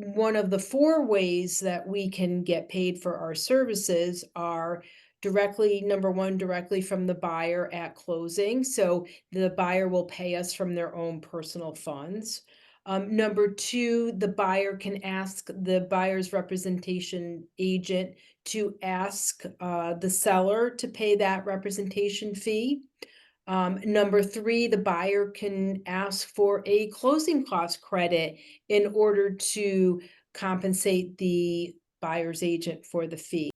one of the four ways that we can get paid for our services are directly, number one, directly from the buyer at closing. So the buyer will pay us from their own personal funds. Number two, the buyer can ask the buyer's representation agent to ask the seller to pay that representation fee. Number three, the buyer can ask for a closing cost credit in order to compensate the buyer's agent for the fee.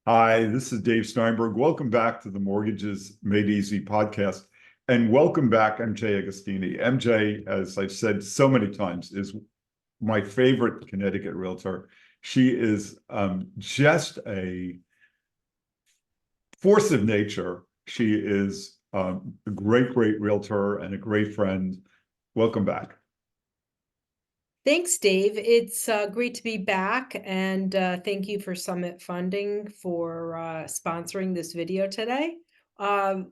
Hi, this is Dave Steinberg. Welcome back to the Mortgages Made Easy podcast. And welcome back, MJ Agostini. MJ, as I've said so many times, is my favorite Connecticut realtor. She is just a force of nature. She is a great realtor and a great friend. Welcome back. Thanks, Dave. It's great to be back, and thank you for Summit Funding for sponsoring this video today. I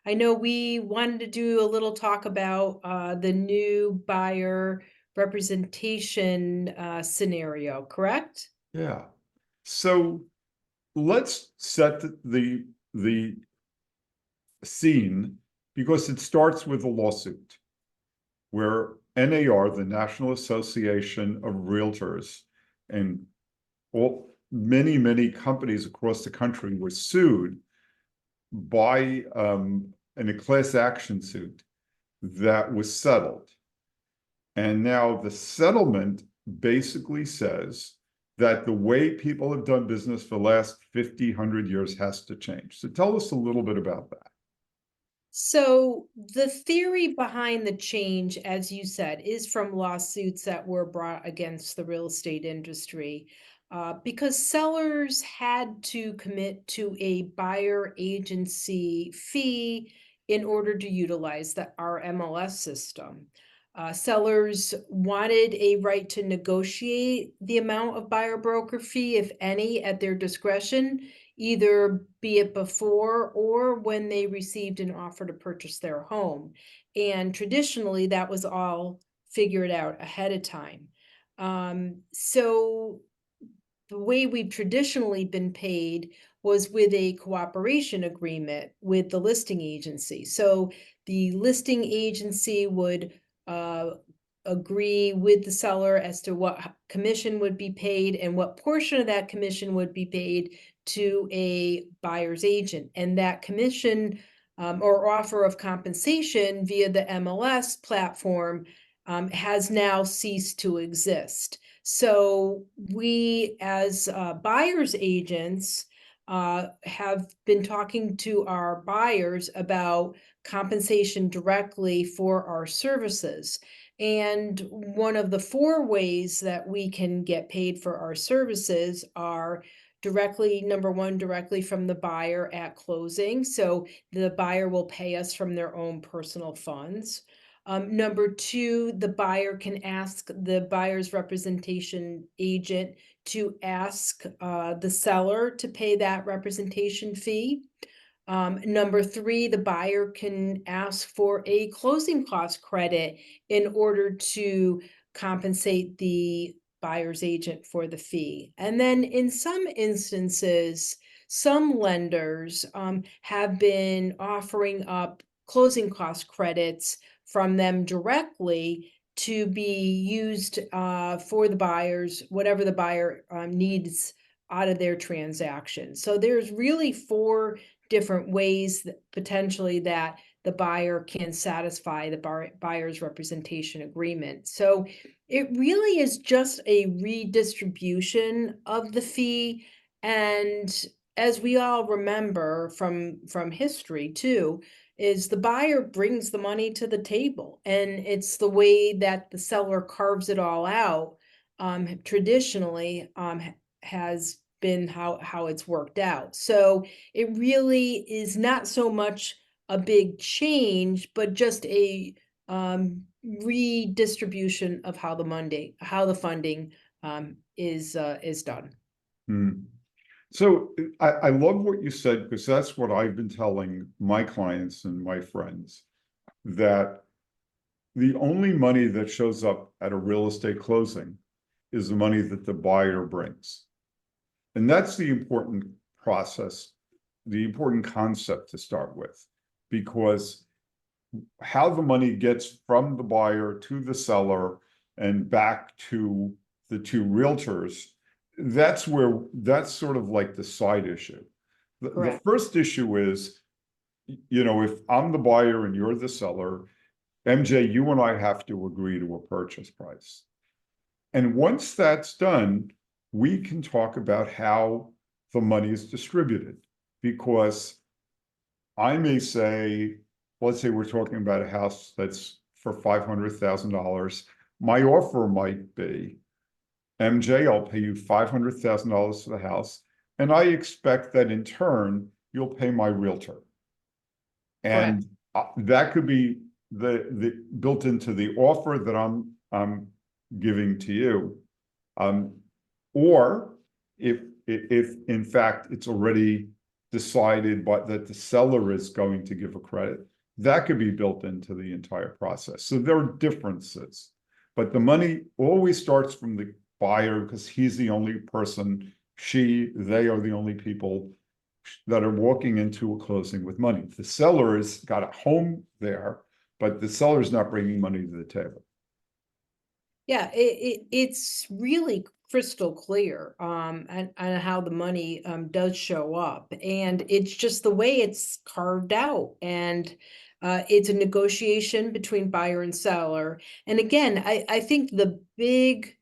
know we wanted to do a little talk about the new buyer representation scenario, correct? Yeah. So let's set the scene, because it starts with a lawsuit where NAR, the National Association of Realtors, and many companies across the country were sued by in a class action suit that was settled. And now the settlement basically says that the way people have done business for the last 50, 100 years has to change. So tell us a little bit about that. So the theory behind the change, as you said, is from lawsuits that were brought against the real estate industry, because sellers had to commit to a buyer agency fee in order to utilize our MLS system. Sellers wanted a right to negotiate the amount of buyer broker fee, if any, at their discretion, either be it before or when they received an offer to purchase their home. And traditionally, that was all figured out ahead of time. So the way we've traditionally been paid was with a cooperation agreement with the listing agency. So the listing agency would agree with the seller as to what commission would be paid and what portion of that commission would be paid to a buyer's agent. And that commission or offer of compensation via the MLS platform has now ceased to exist. So we, as buyer's agents, have been talking to our buyers about compensation directly for our services. And one of the four ways that we can get paid for our services are directly, number one, directly from the buyer at closing. So the buyer will pay us from their own personal funds. Number two, the buyer can ask the buyer's representation agent to ask the seller to pay that representation fee. Number three, the buyer can ask for a closing cost credit in order to compensate the buyer's agent for the fee. And then in some instances, some lenders have been offering up closing cost credits from them directly to be used for the buyers, whatever the buyer needs out of their transaction. So there's really four different ways that potentially that the buyer can satisfy the buyer's representation agreement. So it really is just a redistribution of the fee. And as we all remember from history too, is the buyer brings the money to the table, and it's the way that the seller carves it all out traditionally has been how it's worked out. So it really is not so much a big change, but just a redistribution of how the funding is done. Hmm. So I love what you said, because that's what I've been telling my clients and my friends, that the only money that shows up at a real estate closing is the money that the buyer brings. And that's the important process, the important concept to start with, because how the money gets from the buyer to the seller and back to the two realtors, that's sort of like the side issue. The Correct. first issue is, if I'm the buyer and you're the seller, MJ, you and I have to agree to a purchase price. And once that's done, we can talk about how the money is distributed, because I may say, let's say we're talking about a house that's for $500,000. My offer might be, MJ, I'll pay you $500,000 for the house, and I expect that in turn, you'll pay my realtor. Correct. And that could be the built into the offer that I'm giving to you. Or if in fact it's already decided but that the seller is going to give a credit, that could be built into the entire process. So there are differences, but the money always starts from the buyer, because he's the only person, they are the only people that are walking into a closing with money. The seller's got a home there, but the seller's not bringing money to the table. Yeah, it's really crystal clear and how the money does show up, and it's just the way it's carved out, and it's a negotiation between buyer and seller. And again, I think the big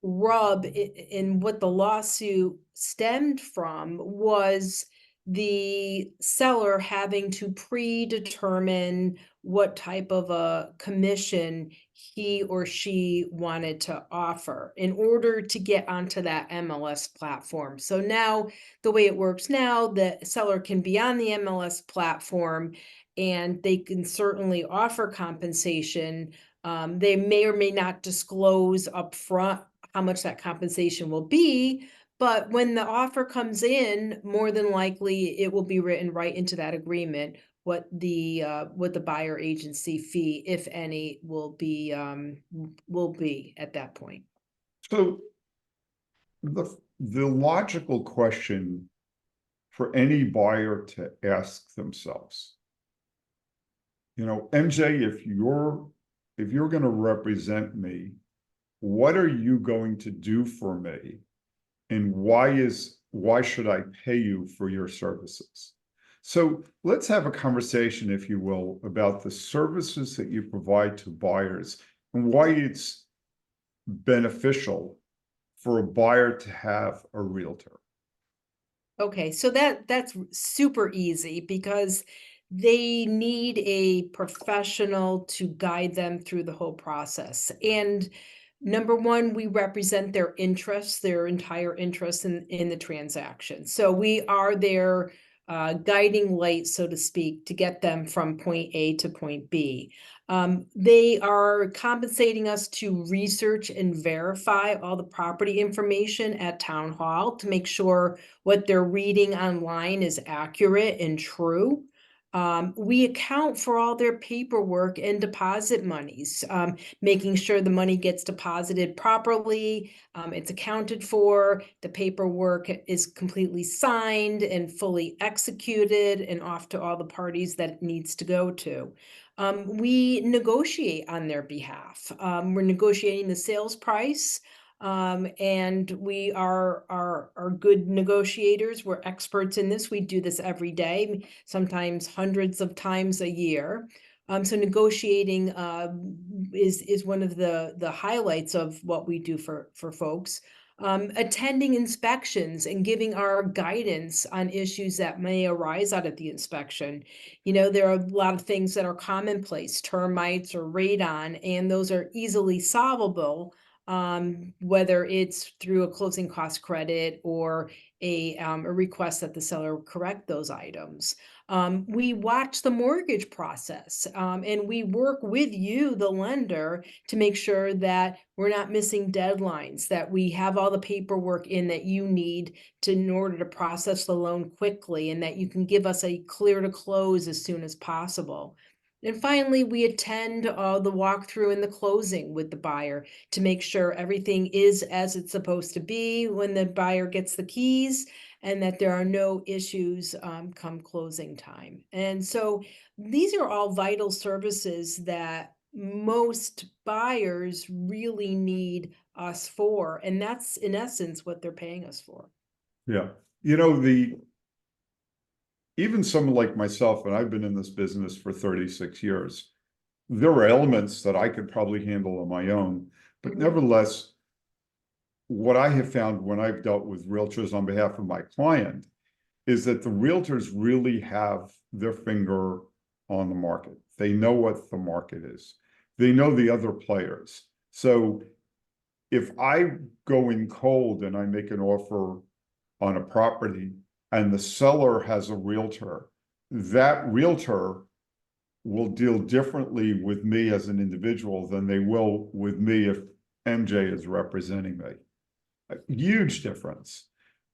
rub in what the lawsuit stemmed from was the seller having to predetermine what type of a commission he or she wanted to offer in order to get onto that MLS platform. So now the way it works now, the seller can be on the MLS platform and they can certainly offer compensation. They may or may not disclose upfront how much that compensation will be, but when the offer comes in, more than likely it will be written right into that agreement what the buyer agency fee, if any, will be at that point. So the logical question for any buyer to ask themselves, MJ, if you're going to represent me, what are you going to do for me? And why should I pay you for your services? So let's have a conversation, if you will, about the services that you provide to buyers and why it's beneficial for a buyer to have a realtor. Okay, so that's super easy because they need a professional to guide them through the whole process. And number one, we represent their interests, their entire interest in the transaction. So we are their guiding light, so to speak, to get them from point A to point B. They are compensating us to research and verify all the property information at town hall to make sure what they're reading online is accurate and true. We account for all their paperwork and deposit monies, making sure the money gets deposited properly, it's accounted for, the paperwork is completely signed and fully executed and off to all the parties that it needs to go to. We negotiate on their behalf. We're negotiating the sales price. And we are good negotiators. We're experts in this. We do this every day, sometimes hundreds of times a year. So negotiating is one of the highlights of what we do for folks. Attending inspections and giving our guidance on issues that may arise out of the inspection. There are a lot of things that are commonplace, termites or radon, and those are easily solvable, whether it's through a closing cost credit or a request that the seller correct those items. We watch the mortgage process, and we work with you, the lender, to make sure that we're not missing deadlines, that we have all the paperwork in that you need in order to process the loan quickly, and that you can give us a clear to close as soon as possible. And finally, we attend the walkthrough and the closing with the buyer to make sure everything is as it's supposed to be when the buyer gets the keys, and that there are no issues come closing time. And so these are all vital services that most buyers really need us for. And that's in essence what they're paying us for. Yeah. Even someone like myself, and I've been in this business for 36 years, there were elements that I could probably handle on my own, but nevertheless, what I have found when I've dealt with realtors on behalf of my client is that the realtors really have their finger on the market. They know what the market is. They know the other players. So if I go in cold and I make an offer on a property and the seller has a realtor, that realtor will deal differently with me as an individual than they will with me if MJ is representing me. A huge difference.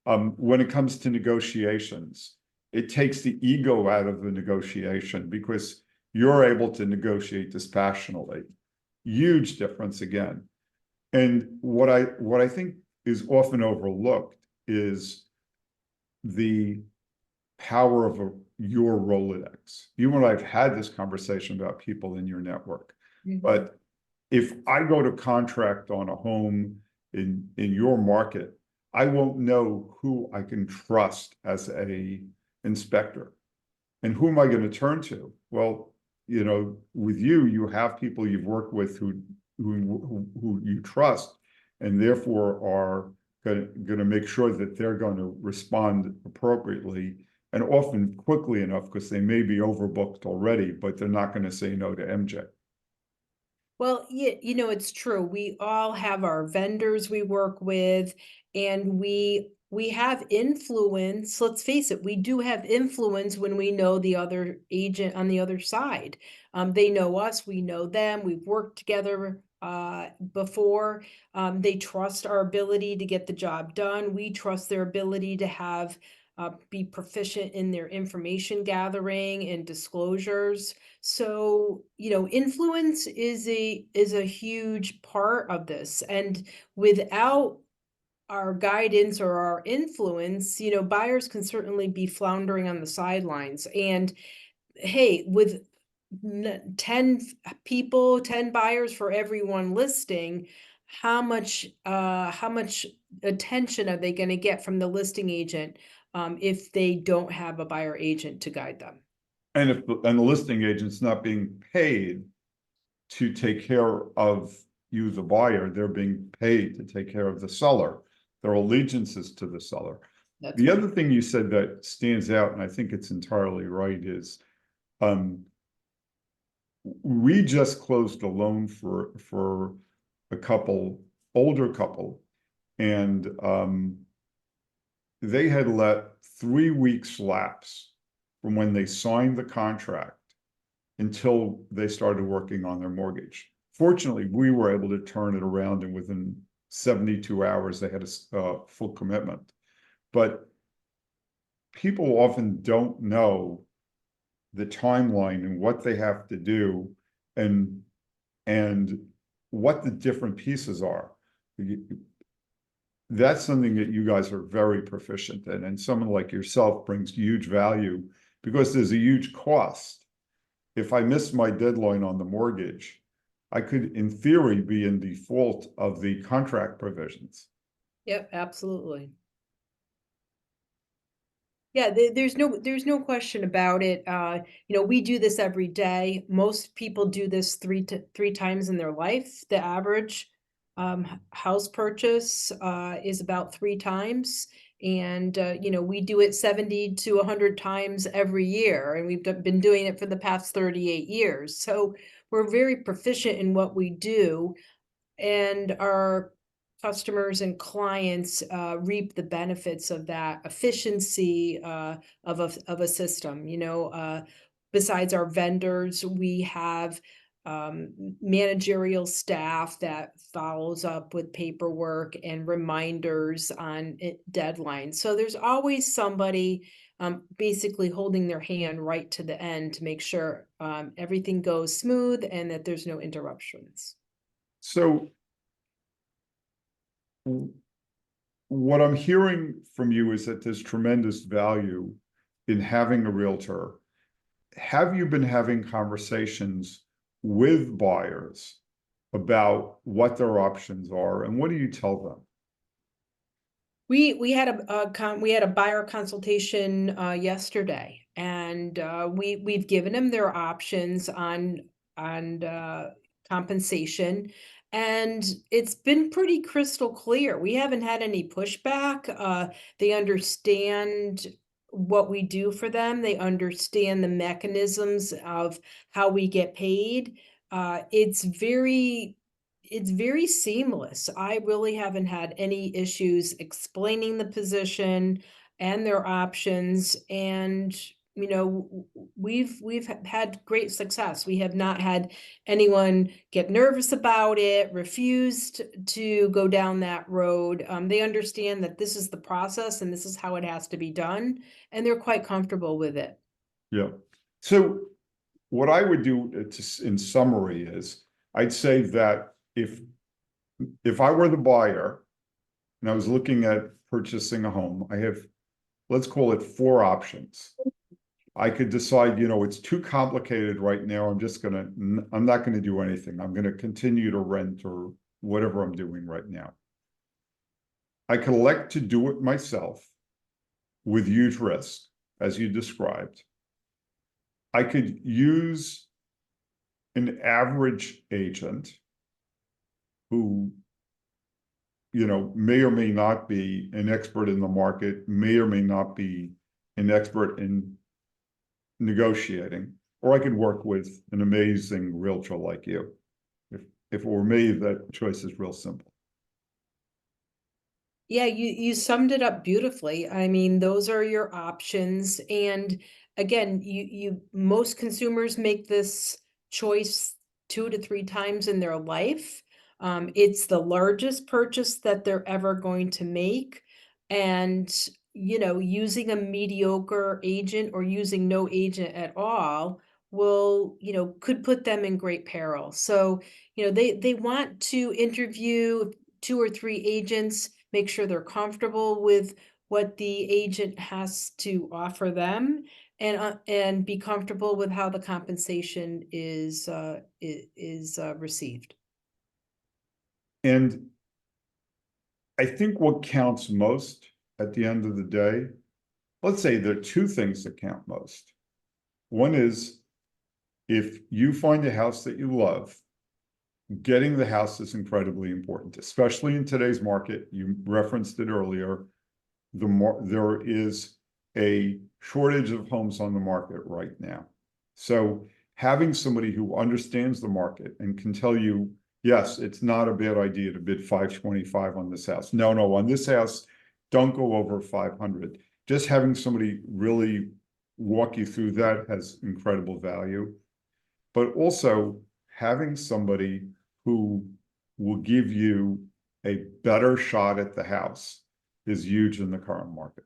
When it comes to negotiations, it takes the ego out of the negotiation because you're able to negotiate dispassionately. Huge difference again. And what I think is often overlooked is the power of your Rolodex. You and I have had this conversation about people in your network, but if I go to contract on a home in your market, I won't know who I can trust as a inspector. And who am I going to turn to? Well, with you, you have people you've worked with who you trust, and therefore are going to make sure that they're going to respond appropriately and often quickly enough, because they may be overbooked already, but they're not going to say no to MJ. Well, yeah, it's true. We all have our vendors we work with, and we have influence. Let's face it, we do have influence when we know the other agent on the other side. They know us, we know them, we've worked together before. They trust our ability to get the job done. We trust their ability to be proficient in their information gathering and disclosures. So, influence is a huge part of this. And without our guidance or our influence, buyers can certainly be floundering on the sidelines. And hey, with 10 people, 10 buyers for every one listing, how much attention are they going to get from the listing agent if they don't have a buyer agent to guide them? And the listing agent's not being paid to take care of you, the buyer, they're being paid to take care of the seller. Their allegiances to the seller. That's The right. other thing you said that stands out, and I think it's entirely right, is we just closed a loan for a older couple, and they had let 3 weeks lapse from when they signed the contract until they started working on their mortgage. Fortunately, we were able to turn it around, and within 72 hours, they had a full commitment. But people often don't know the timeline and what they have to do and what the different pieces are. That's something that you guys are very proficient in, and someone like yourself brings huge value because there's a huge cost. If I miss my deadline on the mortgage, I could, in theory, be in default of the contract provisions. Yep, absolutely. Yeah, there's no question about it. We do this every day. Most people do this three times in their life. The average house purchase is about 3 times. And, we do it 70 to 100 times every year. And we've been doing it for the past 38 years. So we're very proficient in what we do. And our customers and clients reap the benefits of that efficiency of a system. Besides our vendors, we have managerial staff that follows up with paperwork and reminders on deadlines. So there's always somebody basically holding their hand right to the end to make sure everything goes smooth and that there's no interruptions. So what I'm hearing from you is that there's tremendous value in having a realtor. Have you been having conversations with buyers about what their options are, and what do you tell them? We had a buyer consultation yesterday, and we've given them their options on compensation, and it's been pretty crystal clear. We haven't had any pushback. They understand what we do for them. They understand the mechanisms of how we get paid. It's very seamless. I really haven't had any issues explaining the position and their options, and we've had great success. We have not had anyone get nervous about it, refused to go down that road. They understand that this is the process and this is how it has to be done, and they're quite comfortable with it. Yeah. So what I would do in summary is I'd say that if I were the buyer and I was looking at purchasing a home, I have, let's call it 4 options. I could decide, it's too complicated right now. I'm not going to do anything. I'm going to continue to rent or whatever I'm doing right now. I could elect to do it myself with huge risk, as you described. I could use an average agent who, may or may not be an expert in the market, may or may not be an expert in negotiating, or I could work with an amazing realtor like you. If it were me, that choice is real simple. Yeah, you summed it up beautifully. I mean, those are your options. And again, most consumers make this choice 2 to 3 times in their life. It's the largest purchase that they're ever going to make. And, using a mediocre agent or using no agent at all could put them in great peril. So, they want to interview 2 or 3 agents, make sure they're comfortable with what the agent has to offer them, and be comfortable with how the compensation is received. And I think what counts most at the end of the day, let's say there are 2 things that count most. One is, if you find a house that you love, getting the house is incredibly important, especially in today's market. You referenced it earlier. There is a shortage of homes on the market right now. So having somebody who understands the market and can tell you, yes, it's not a bad idea to bid 525 on this house. No, on this house, don't go over 500. Just having somebody really walk you through that has incredible value. But also having somebody who will give you a better shot at the house is huge in the current market.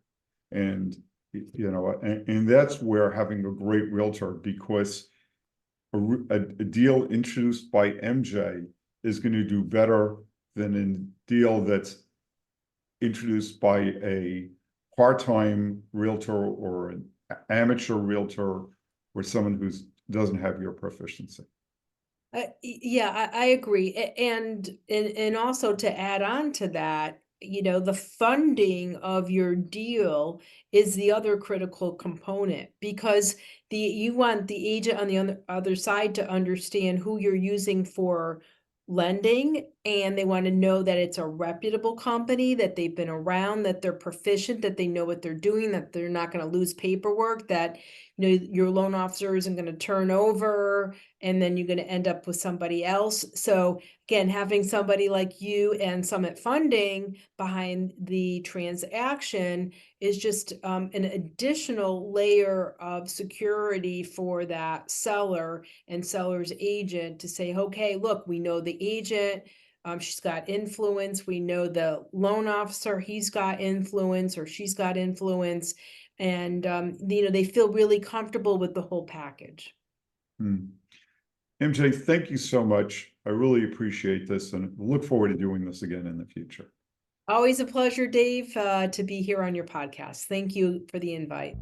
And, and that's where having a great realtor, because a deal introduced by MJ is going to do better than a deal that's introduced by a part-time realtor or an amateur realtor or someone who doesn't have your proficiency. Yeah, I agree. And also to add on to that, the funding of your deal is the other critical component, because you want the agent on the other side to understand who you're using for lending, and they want to know that it's a reputable company, that they've been around, that they're proficient, that they know what they're doing, that they're not going to lose paperwork, that your loan officer isn't going to turn over, and then you're going to end up with somebody else. So again, having somebody like you and Summit Funding behind the transaction is just an additional layer of security for that seller and seller's agent to say, okay, look, we know the agent. She's got influence. We know the loan officer, he's got influence or she's got influence. And, they feel really comfortable with the whole package. MJ, thank you so much. I really appreciate this and look forward to doing this again in the future. Always a pleasure, Dave, to be here on your podcast. Thank you for the invite.